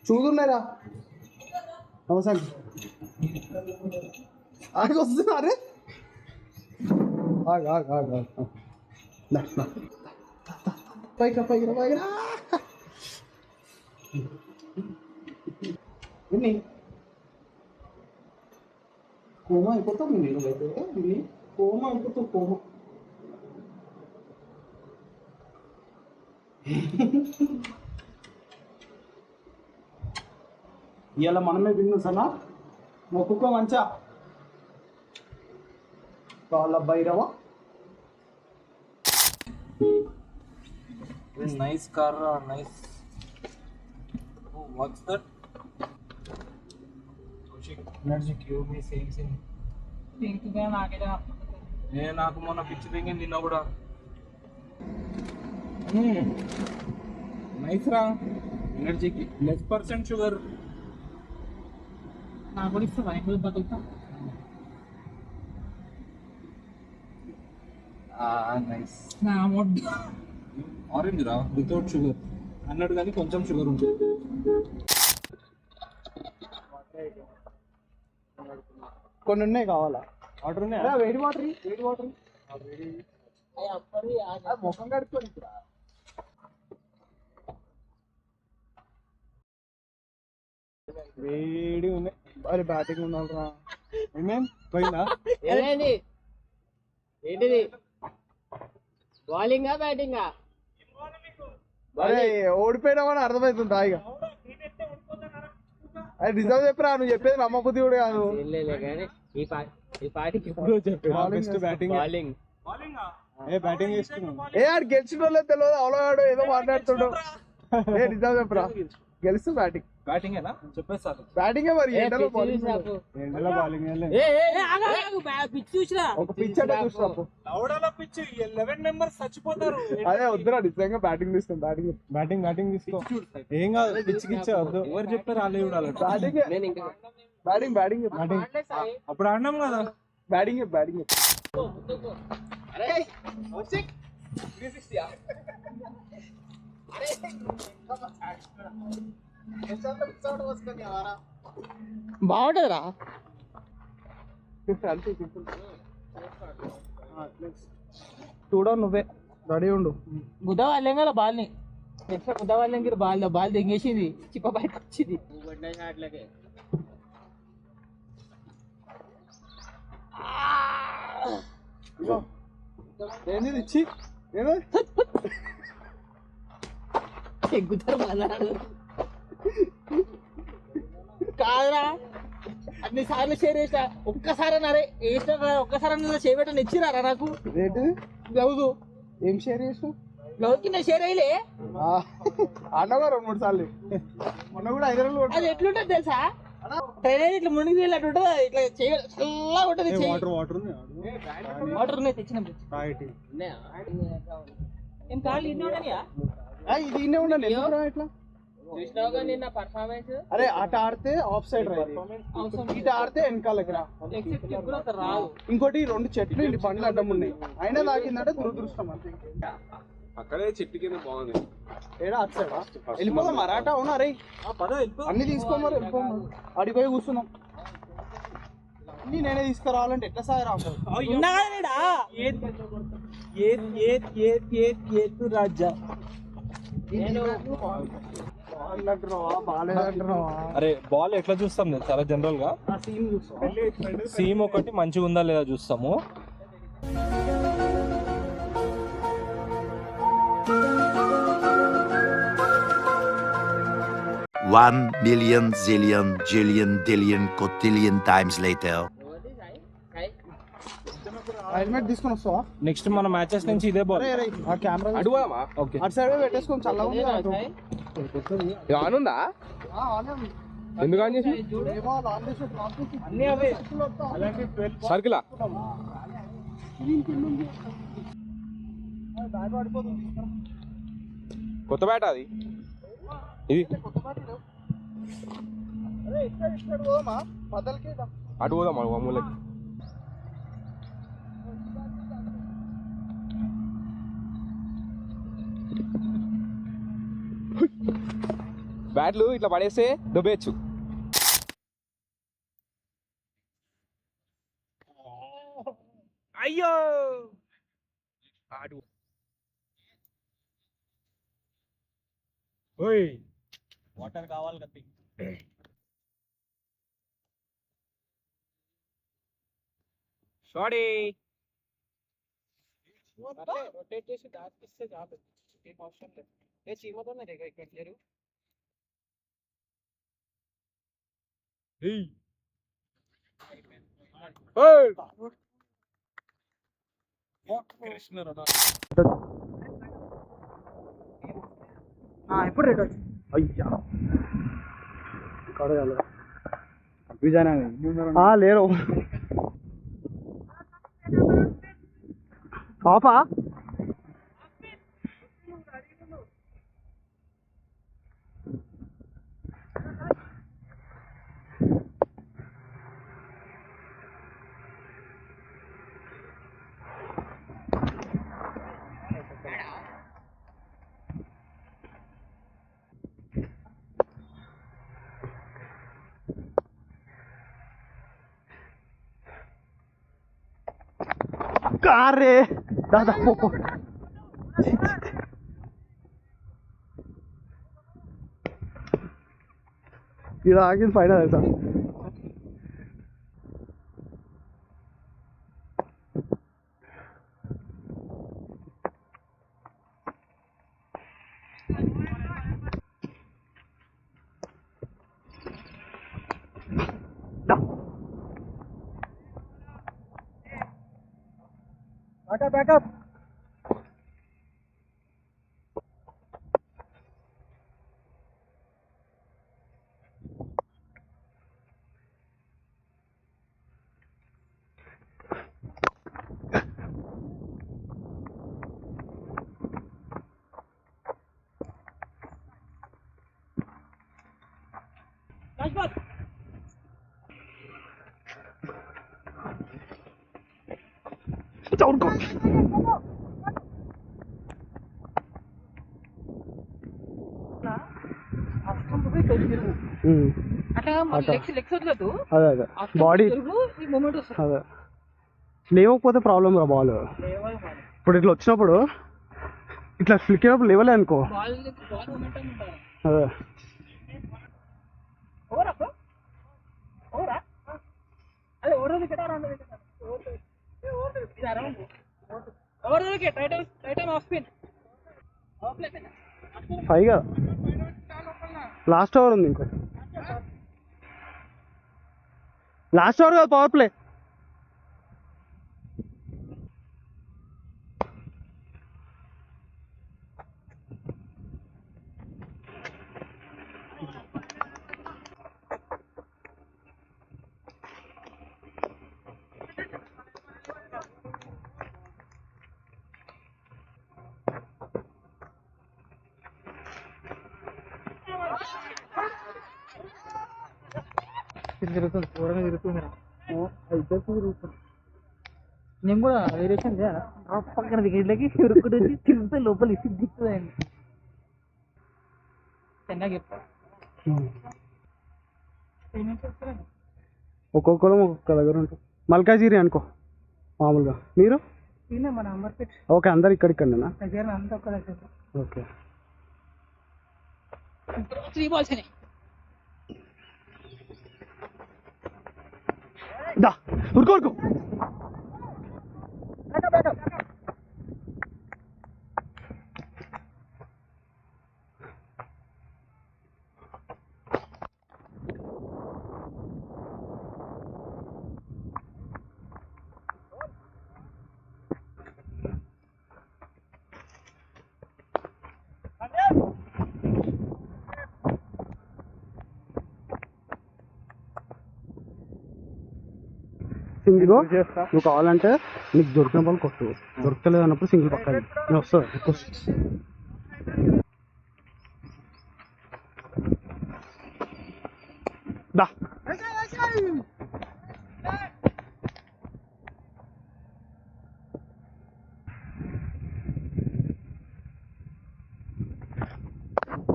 చూదున్నారా నమస్తే ఆడికి వస్తున్నారే పైకి పైకి పైకి విన్ని కోమా అయిపోతావు నేను అయితే విన్ని కోమా అయిపోతావు కోమా ఇవాళ మనమే విన్ను సనా మొక్కుకో మంచా కాళ్ళ Bhairava nice car, nice. Oh, what's that? Energy cube same pink గా నాకేదా నాకు మొన్న పిచ్చి దింగి నిన్న కూడా నైస్ రా ఎనర్జీకి less% షుగర్ నాకు కూడా ఇస్తా వైన్ బతుకుతా నైస్ నా అమౌంట్ ఆరెంజ్ రా వితౌట్ షుగర్ అన్నట్టు కానీ కొంచెం షుగర్ ఉంటుంది కొన్ని ఉన్నాయి కావాలా వాటర్ ఉన్నాయా వేడి వాటర్ ముఖం కడుక్కొని వేడి ఉన్నాయి అరే బ్యాటింగ్ ఉండాలిరా ఏమేం పోయిందా ఏంటిది బౌలింగా బ్యాటింగా అరే ఓడిపోయినామని అర్థమవుతుంది ఇక అది రిజర్వ్ చెప్పరా నువ్వు చెప్పేది నమ్మబుద్ధి కూడా కాదు ఈ పార్టీకి బ్యాటింగ్ బౌలింగ్ బ్యాటింగ్ చేస్తున్నాం ఆడు గెలిచిన వాళ్ళే తెలియదు అవలగాడు ఏదో మాట్లాడుతుండు రిజర్వ్ చెప్పరా గెలుస్తూ బ్యాటింగ్ బ్యాటింగేనా చెప్పేస్తారు బ్యాటింగే మరి ఎండలో బౌలింగ్ పిచ్ చూసినా ఒక పిచ్ అంటే చూసినప్పుడు లౌడాలో పిచ్ 11 మెంబర్స్ చచ్చిపోతారు అదే వద్దురా నిజంగా బ్యాటింగ్ తీసుకోండి బ్యాటింగ్ తీసుకో ఏం కాదు పిచ్కి ఇచ్చేవద్దు ఎవరు చెప్పారు వాళ్ళే చూడాలి బ్యాటింగ్ అప్పుడు ఆడినాం కదా బ్యాటింగ్ బాగుంటదిరా చూడ నువ్వే రెడీ ఉండు గుద్ద వాళ్ళేం కదా బాల్ని ఎట్లా గుద్ద వాళ్ళేం బాల్ తెంగేసింది చిప్ప బయటకు వచ్చింది ఏంది ఇచ్చి ఏదో ఎగ్గుతారు కాదురా అన్ని సార్లు షేర్ చేసిన ఒక్కసారి అన్నారే వేసిన ఒక్కసారి చేయబెట్టని ఇచ్చిరారా నాకు రేటు గ్లౌజ్ ఏం షేర్ చేసావు గ్లౌజ్ కింద షేర్ అయ్యలే అన్నగా 2-3 సార్లు మొన్న కూడా 5 రోజులు అది ఎట్లుంటది తెలుసా ట్రైన్ ఇట్లా మునిగి వెళ్ళట్టు ఉంటుంది ఇట్లా చల్లగా ఉంటుంది వాటర్ ఉన్నాయి తెచ్చిన ఏం కాళ్ళు ఇన్ని ఉన్నాయా ఇది ఇన్నే ఉండండి ఇట్లా చూసినావుగా నిన్న పర్ఫార్మెన్స్ అరే అట ఆడితే ఆఫ్ సైడ్ ఇటు ఆడితే వెనకాలకి రా రాదు ఇంకోటి 2 చెట్లు ఇటు బండ్లు అడ్డం ఉన్నాయి అయినా తాకిందంటే దురదృష్టం అంతే అక్కడే చెట్టు కింద బాగుంది ఏడా అటు సైడ్ వెళ్ళిపోదాం మరాఠా అవునా రే అన్ని తీసుకోమరి వెళ్ళిపోమా అడిగి పోయి కూర్చున్నాం అన్ని నేనే తీసుకురావాలంటే ఎట్లా సాయి రాజా అరే బాల్ ఎట్లా చూస్తాం చాలా జనరల్ గా సీమ్ ఒకటి మంచిగా ఉందా లేదా చూస్తాము One million zillion jillion dillion cotillion times later. Helmet తీసుకొని వస్తావా నెక్స్ట్ మన మ్యాచెస్ నుంచి ఇదే బాల్ ఆ కెమెరా అడుగుదామా ఓకే అటు సైడ్ పెట్టేసుకొని చల్లగా ఉంది ఆనుందా ఎందుకు ఆన్ చేసి అన్ని అవే సర్కిలా కొత్త బ్యాట్ అది ఇది అటు పోదాం మూలకి బ్యాట్లు ఇట్లా పడేస్తే దొబ్బేయచ్చు. అయ్యో ఆడు ఓయ్ వాటర్ కావాలి కత్తి. సారీ రొటేట్ చేసి దాటిస్తే చాలు, ఏం అవసరం లేదు. ఏ చీమతోనే ఇక్కడ లేరు. ఇప్పుడు రేట్ వచ్చి అయ్యా కడగాలి లేరు పాపా Care! Da, popo. ఇక్కడ ఆగింది పైన తెలుసా. Backup. అదే అదే బాడీ అదే లేవకపోతే ప్రాబ్లం రా. బాల్ ఇప్పుడు ఇట్లా వచ్చినప్పుడు ఇట్లా ఫ్లిక్ అయినప్పుడు లేవలే అనుకో. అదే ఫైవ్ కదా, లాస్ట్ ఓవర్ ఉంది ఇంకో. లాస్ట్ ఓవర్ కదా పవర్ ప్లే. తిరుగుతుంది, ఘోరంగా తిరుగుతుంది. నేను కూడా వేరియేషన్ చేయాలా పక్కన వికెట్లకి ఉరుకుడు వచ్చి తిరిగితే లోపల ఇసి దిక్కుదండి. చెన్నై చెప్తా ఒక్కొక్కరు ఒక్కొక్క దగ్గర ఉంటుంది. మల్కాజిరి అనుకో మామూలుగా. మీరు మన అంబర్పేట్. ఓకే, అందరు ఇక్కడిక్కడేనా? అంతా ఒక్క దగ్గర. ఓకే. 3 balls అయినాయి. దా ఉరుకో ఉరుకో. సింగిల్ నువ్వు కావాలంటే నీకు దొరికిన బాల్ కొట్టు, దొరకలేదు అన్నప్పుడు సింగిల్ పక్క నేను వస్తుంది. దా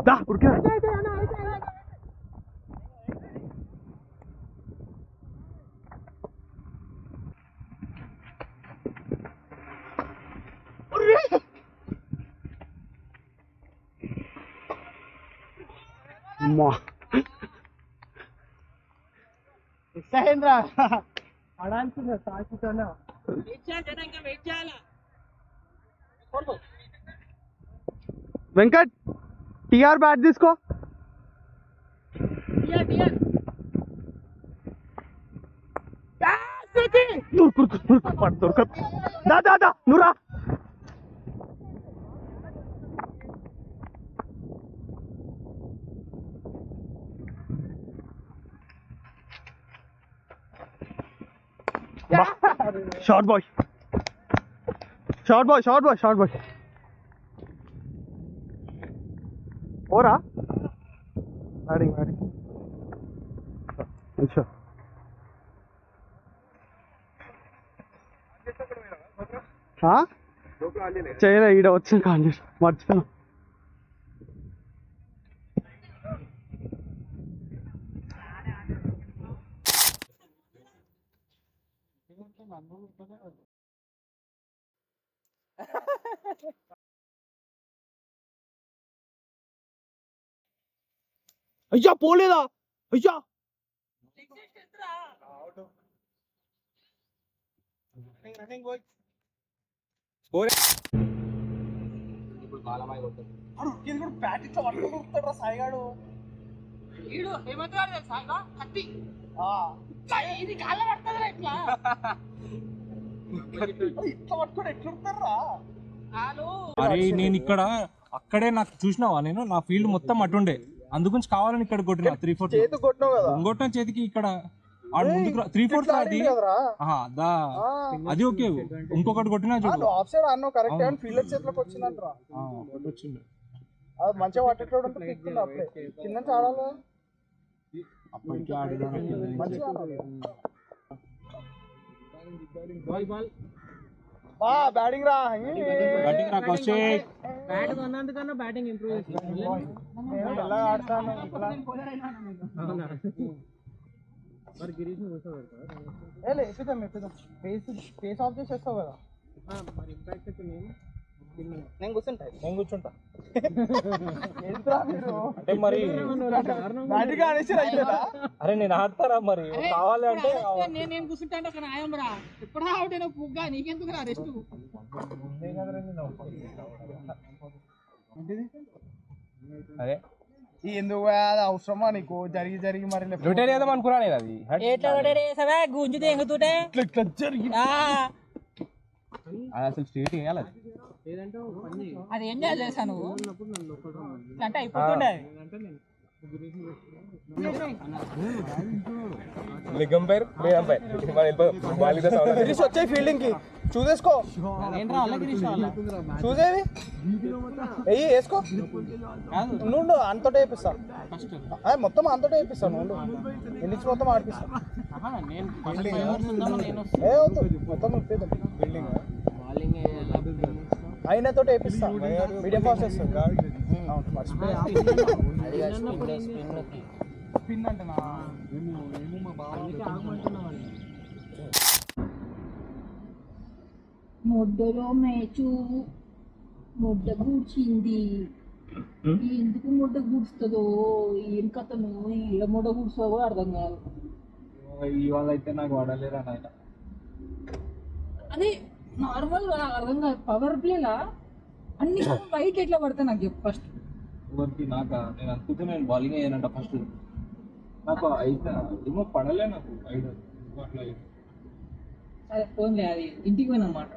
దా ఉడికా అమ్మా ఇస్తాయేంద్రా వెంకట్ టీఆర్ బ్యాట్ తీసుకో దొరకదు దా దా దా నువ్వు రా short boy short boy short boy short boy ఓరా బ్యాటింగ్ బ్యాటింగ్ అచ్చా చేయలే ఈడ వచ్చిన కానీ మర్చిపోయాను అయ్యా పోలేదా అయ్యా బ్యాట్ ఇట్లా పట్టుకుంటాడు సాయిగాడు ఈడు హేమంత్ గారు తెలుసా ఇగో కత్తి ఇది కాళ్ళ పడుతుందిరా ఇట్లా ఇట్లా పట్టుకోడు ఎట్లుంటారా అరే నేను ఇక్కడ అక్కడే నాకు చూసినావా నేను నా ఫీల్డ్ మొత్తం అటుండే అందుగురించి కావాలని ఇక్కడ కొట్టిన 3-4 చేతి కొట్టినావు కదా ఇంకొట్టిన చేతికి ఇక్కడ ఆడు ముందుకు 3-4 అది దా అది ఓకే ఇంకొకటి కొట్టినా చూడు ఆఫ్ సైడ్ అన్నావు కరెక్ట్ అని ఫీల్డర్ చేతిలోకి వచ్చిందంటరా వచ్చింది అది మంచిగా పట్టేటోడు అంటే తిట్టుకున్నా అప్పుడే కింద ఆడాలి అప్పటికి ఆడినా మంచిగా ఆడాలి బ్యాటింగ్ రా బ్యాటింగ్ రా కౌశిక్ బ్యాట్ కొన్నందుకన్నా బ్యాటింగ్ ఇంప్రూవ్ చేస్తాను ఎలా ఆడతాను మరి గిరీష్ ని కూర్చోబెడతా ఎప్పుదాం ఫేస్ ఆఫ్ చేసేస్తావు కదా మరి ఇంపాక్ట్ అయితే నేను కూర్చుంటా ఏంట్రా మీరు అంటే మరి బ్యాటింగ్ ఆడేసి రైతురా అరే నేను ఆడతారా మరి కావాలి అంటే నేను కూర్చుంటా అంటే ఒక న్యాయం రా ఎప్పుడా అవుట్ అయినా పుగ్గా నీకెందుకు రా రెస్ట్ అదే ఎందుకు అది అవసరమా నీకు జరిగి జరిగి మరి రొటేట్ చేద్దాం అనుకున్నా నేను అది ఎట్లా పడేసావా గుంజుతే ఎంగుతుంటే ఇట్లా జరిగి అది అసలు స్ట్రేట్ వేయాలి అది ఏం చేసా నువ్వు అంటే అయిపోతుండే leg umpire player umpire Girish వచ్చాయి ఫీల్డింగ్ కి చూసేసుకో ఏంట్రా అలా గిరీష్ వాళ్ళ చూసేవి వెయ్యి వేసుకో నువ్వు అంతటా వేపిస్తా మొత్తం అంతటా వేపిస్తా నువ్వు ఇండిక్స్ మొత్తం ఆడిపిస్తా ఏ వద్దు మొత్తం ఇప్పేద్దాం బిల్డింగ్ అయినతో వేపిస్తా మీడియం ఫాస్ట్ వేస్తా స్పిన్ అంటనా ముద్దలో మేచు ముద్ద కూర్చింది ఎందుకు ముద్ద కూర్చుతుందో ఏం కథను ఏ ముద్ద కూర్చోవో అర్థం కాదు ఇవాళ అయితే నాకు వాడలేరా నాయన అదే నార్మల్ అర్థం కాదు పవర్ ప్లేలా అన్ని బయట ఎట్లా పడతాయి నాకు చెప్పు ఫస్ట్ ఎవరికి నాకా నేను అనుకుంటే నేను బౌలింగ్ అయ్యానంట ఫస్ట్ నాకు అయితే ఏమో పడలే నాకు ఐడియా అట్లా సరే ఫోన్ లే అది ఇంటికి పోయినమాట